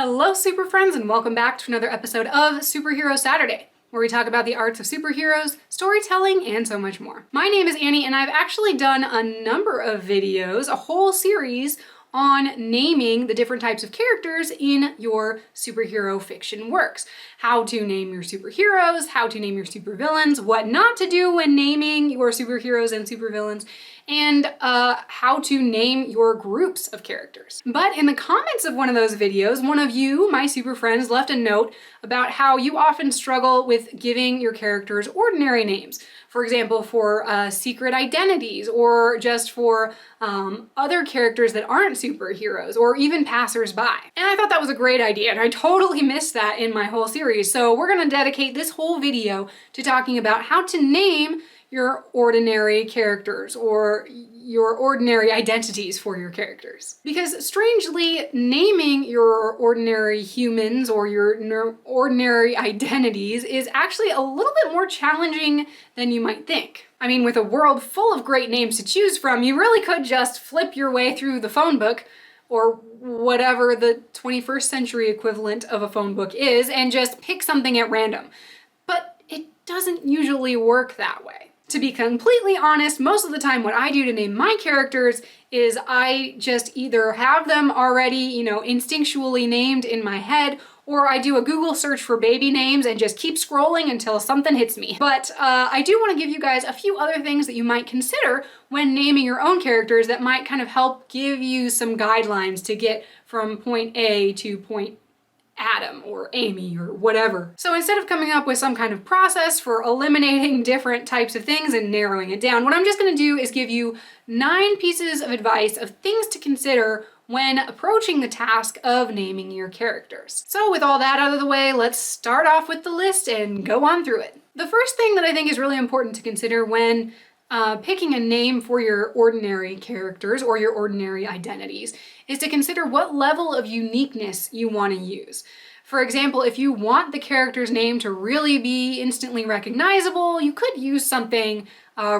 Hello, super friends, and welcome back to another episode of Superhero Saturday, where we talk about the arts of superheroes, storytelling, and so much more. My name is Annie, and I've actually done a number of videos, a whole series on naming the different types of characters in your superhero fiction works. How to name your superheroes, how to name your supervillains, what not to do when naming your superheroes and supervillains, and how to name your groups of characters. But in the comments of one of those videos, one of you, my super friends, left a note about how you often struggle with giving your characters ordinary names. For example, for secret identities, or just for other characters that aren't superheroes, or even passersby. And I thought that was a great idea, and I totally missed that in my whole series. So we're gonna dedicate this whole video to talking about how to name your ordinary characters, or your ordinary identities for your characters. Because strangely, naming your ordinary humans or your ordinary identities is actually a little bit more challenging than you might think. I mean, with a world full of great names to choose from, you really could just flip your way through the phone book, or whatever the 21st century equivalent of a phone book is, and just pick something at random. But it doesn't usually work that way. To be completely honest, most of the time what I do to name my characters is I just either have them already, instinctually named in my head, or I do a Google search for baby names and just keep scrolling until something hits me. But I do want to give you guys a few other things that you might consider when naming your own characters that might kind of help give you some guidelines to get from point A to point Adam or Amy or whatever. So instead of coming up with some kind of process for eliminating different types of things and narrowing it down, what I'm just gonna do is give you 9 pieces of advice of things to consider when approaching the task of naming your characters. So with all that out of the way, let's start off with the list and go on through it. The first thing that I think is really important to consider when picking a name for your ordinary characters or your ordinary identities is to consider what level of uniqueness you want to use. For example, if you want the character's name to really be instantly recognizable, you could use something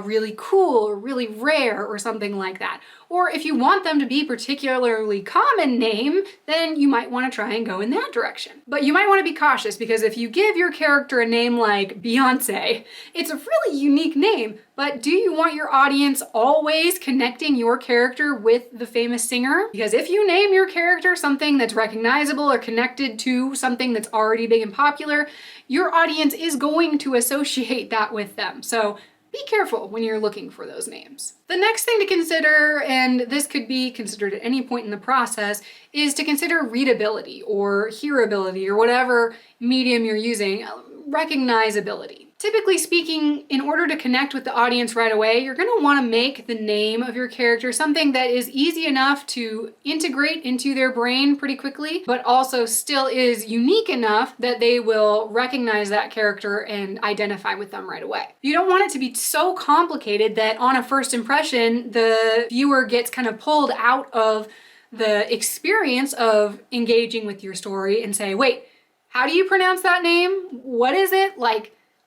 really cool or really rare or something like that. Or if you want them to be particularly common name, then you might want to try and go in that direction. But you might want to be cautious, because if you give your character a name like Beyonce, it's a really unique name, but do you want your audience always connecting your character with the famous singer? Because if you name your character something that's recognizable or connected to something that's already big and popular, your audience is going to associate that with them. So be careful when you're looking for those names. The next thing to consider, and this could be considered at any point in the process, is to consider readability or hearability or whatever medium you're using, recognizability. Typically speaking, in order to connect with the audience right away, you're going to want to make the name of your character something that is easy enough to integrate into their brain pretty quickly, but also still is unique enough that they will recognize that character and identify with them right away. You don't want it to be so complicated that on a first impression, the viewer gets kind of pulled out of the experience of engaging with your story and say, wait, how do you pronounce that name? What is it?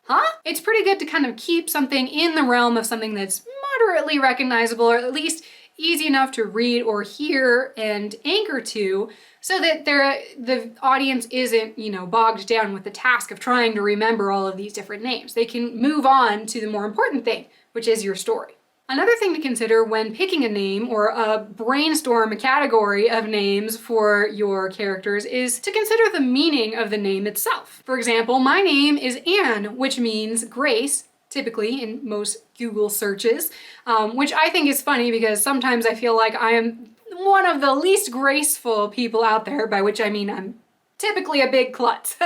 Huh? It's pretty good to kind of keep something in the realm of something that's moderately recognizable, or at least easy enough to read or hear and anchor to, so that the audience isn't, bogged down with the task of trying to remember all of these different names. They can move on to the more important thing, which is your story. Another thing to consider when picking a name or brainstorm a category of names for your characters is to consider the meaning of the name itself. For example, my name is Anne, which means grace, typically in most Google searches, which I think is funny because sometimes I feel like I am one of the least graceful people out there, by which I mean I'm typically a big klutz.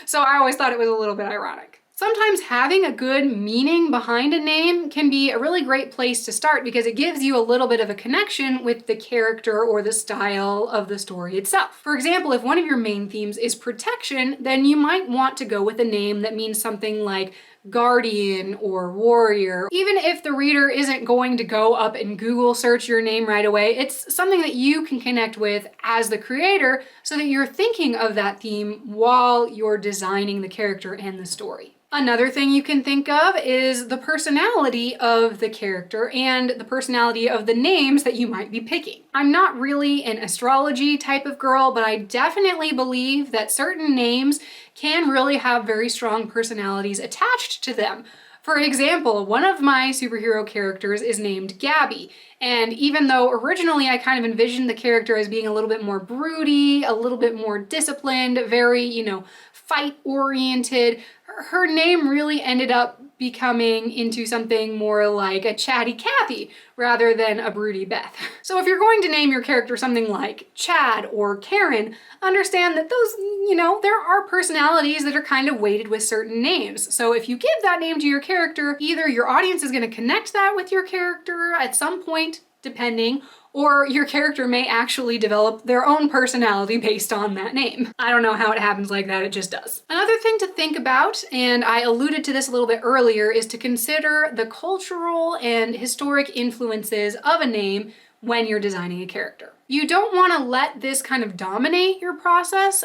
So I always thought it was a little bit ironic. Sometimes having a good meaning behind a name can be a really great place to start, because it gives you a little bit of a connection with the character or the style of the story itself. For example, if one of your main themes is protection, then you might want to go with a name that means something like guardian or warrior. Even if the reader isn't going to go up and Google search your name right away, it's something that you can connect with as the creator, so that you're thinking of that theme while you're designing the character and the story. Another thing you can think of is the personality of the character and the personality of the names that you might be picking. I'm not really an astrology type of girl, but I definitely believe that certain names can really have very strong personalities attached to them. For example, one of my superhero characters is named Gabby, and even though originally I kind of envisioned the character as being a little bit more broody, a little bit more disciplined, very, fight-oriented, her name really ended up becoming into something more like a chatty Cathy rather than a broody Beth. So if you're going to name your character something like Chad or Karen, understand that those, there are personalities that are kind of weighted with certain names. So if you give that name to your character, either your audience is going to connect that with your character at some point, depending, or your character may actually develop their own personality based on that name. I don't know how it happens like that, it just does. Another thing to think about, and I alluded to this a little bit earlier, is to consider the cultural and historic influences of a name when you're designing a character. You don't want to let this kind of dominate your process.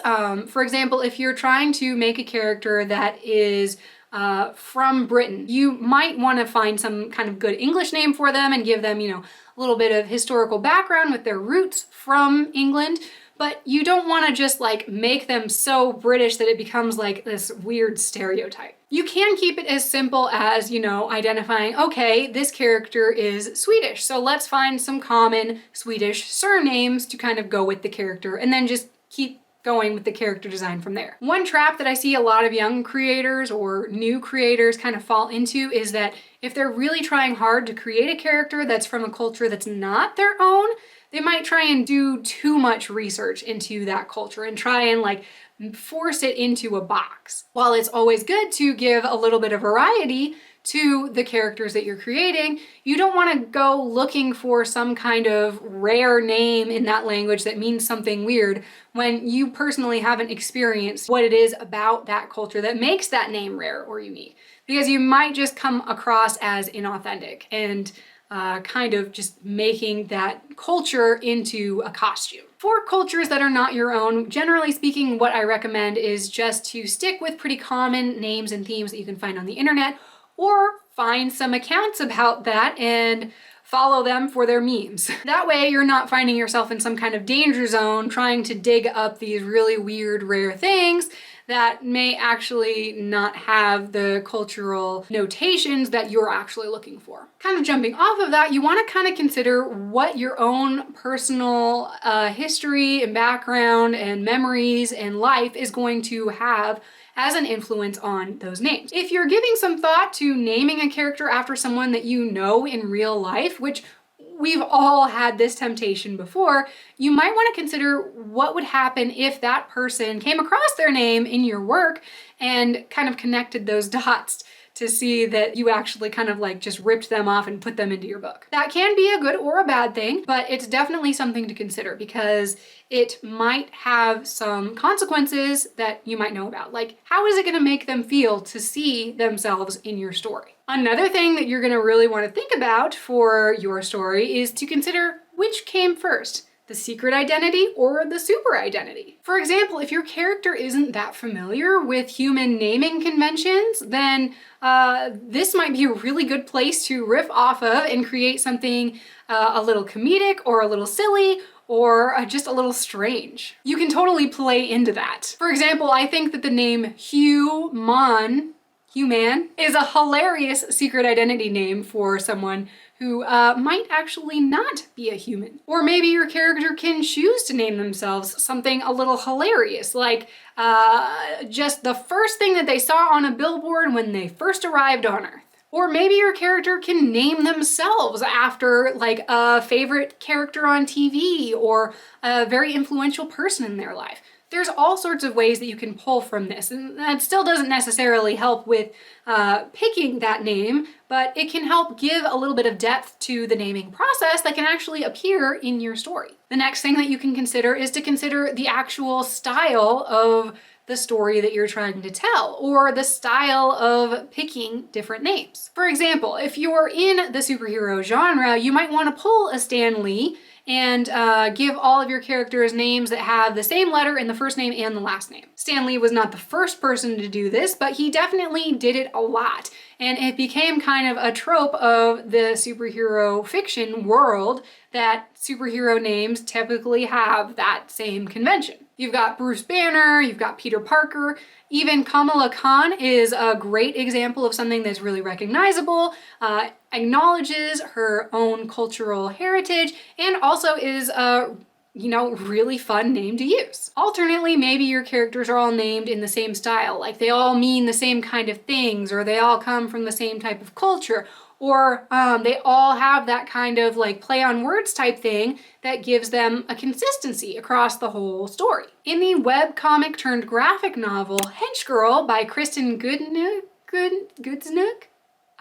For example, if you're trying to make a character that is from Britain, you might want to find some kind of good English name for them and give them, a little bit of historical background with their roots from England, but you don't want to just make them so British that it becomes like this weird stereotype. You can keep it as simple as, identifying, okay, this character is Swedish, so let's find some common Swedish surnames to kind of go with the character, and then just keep going with the character design from there. One trap that I see a lot of young creators or new creators kind of fall into is that if they're really trying hard to create a character that's from a culture that's not their own, they might try and do too much research into that culture and try and force it into a box. While it's always good to give a little bit of variety to the characters that you're creating, you don't want to go looking for some kind of rare name in that language that means something weird when you personally haven't experienced what it is about that culture that makes that name rare or unique. Because you might just come across as inauthentic and kind of just making that culture into a costume. For cultures that are not your own, generally speaking, what I recommend is just to stick with pretty common names and themes that you can find on the internet, or find some accounts about that and follow them for their memes. That way you're not finding yourself in some kind of danger zone trying to dig up these really weird, rare things that may actually not have the cultural notations that you're actually looking for. Kind of jumping off of that, you want to kind of consider what your own personal history and background and memories and life is going to have as an influence on those names. If you're giving some thought to naming a character after someone that you know in real life, which we've all had this temptation before, you might want to consider what would happen if that person came across their name in your work and kind of connected those dots to see that you actually kind of just ripped them off and put them into your book. That can be a good or a bad thing, but it's definitely something to consider because it might have some consequences that you might know about. How is it going to make them feel to see themselves in your story? Another thing that you're going to really want to think about for your story is to consider which came first, the secret identity or the super identity. For example, if your character isn't that familiar with human naming conventions, then this might be a really good place to riff off of and create something a little comedic or a little silly or just a little strange. You can totally play into that. For example, I think that the name Human is a hilarious secret identity name for someone who might actually not be a human. Or maybe your character can choose to name themselves something a little hilarious, like just the first thing that they saw on a billboard when they first arrived on Earth. Or maybe your character can name themselves after a favorite character on TV or a very influential person in their life. There's all sorts of ways that you can pull from this, and that still doesn't necessarily help with picking that name, but it can help give a little bit of depth to the naming process that can actually appear in your story. The next thing that you can consider is to consider the actual style of the story that you're trying to tell, or the style of picking different names. For example, if you're in the superhero genre, you might want to pull a Stan Lee and give all of your characters names that have the same letter in the first name and the last name. Stan Lee was not the first person to do this, but he definitely did it a lot. And it became kind of a trope of the superhero fiction world that superhero names typically have that same convention. You've got Bruce Banner, you've got Peter Parker, even Kamala Khan is a great example of something that's really recognizable, acknowledges her own cultural heritage, and also is a really fun name to use. Alternately, maybe your characters are all named in the same style, like they all mean the same kind of things, or they all come from the same type of culture, or they all have that kind of like play on words type thing that gives them a consistency across the whole story. In the webcomic turned graphic novel Hench Girl by Kristen Goodsnook,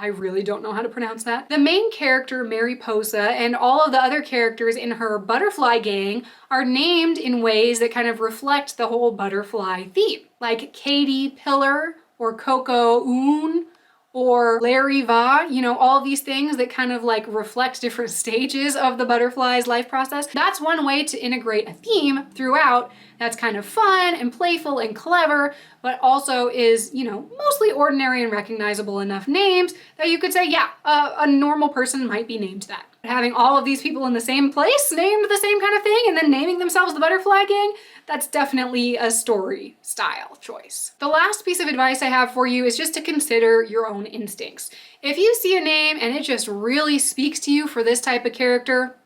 I really don't know how to pronounce that. The main character, Mariposa, and all of the other characters in her butterfly gang are named in ways that kind of reflect the whole butterfly theme. Like Katie Pillar, or Coco Un, or Larry Va, all these things that kind of like reflect different stages of the butterfly's life process. That's one way to integrate a theme throughout that's kind of fun and playful and clever, but also is, mostly ordinary and recognizable enough names that you could say, yeah, a normal person might be named that. Having all of these people in the same place named the same kind of thing and then naming themselves the Butterfly Gang, that's definitely a story style choice. The last piece of advice I have for you is just to consider your own instincts. If you see a name and it just really speaks to you for this type of character,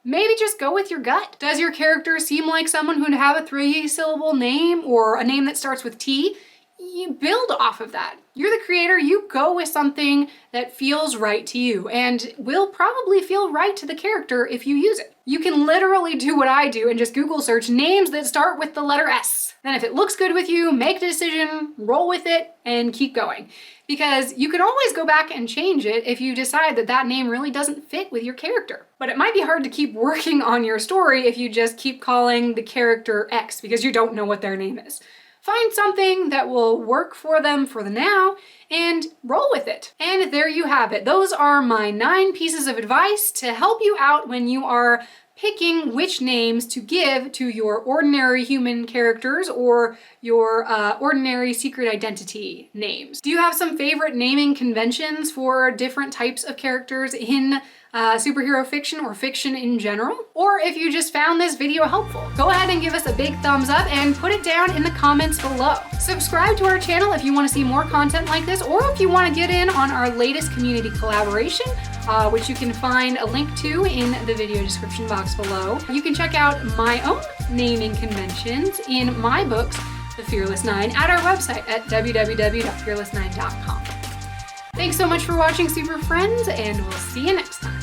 maybe just go with your gut. Does your character seem like someone who'd have a 3-syllable name or a name that starts with T? You build off of that. You're the creator, you go with something that feels right to you and will probably feel right to the character if you use it. You can literally do what I do and just Google search names that start with the letter S. Then if it looks good with you, make a decision, roll with it, and keep going. Because you can always go back and change it if you decide that that name really doesn't fit with your character. But it might be hard to keep working on your story if you just keep calling the character X because you don't know what their name is. Find something that will work for them for the now and roll with it. And there you have it. Those are my 9 pieces of advice to help you out when you are picking which names to give to your ordinary human characters or your ordinary secret identity names. Do you have some favorite naming conventions for different types of characters in superhero fiction or fiction in general? Or if you just found this video helpful, go ahead and give us a big thumbs up and put it down in the comments below. Subscribe to our channel if you want to see more content like this, or if you want to get in on our latest community collaboration, which you can find a link to in the video description box below. You can check out my own naming conventions in my books, The Fearless 9, at our website at www.fearless9.com. Thanks so much for watching, Super Friends, and we'll see you next time.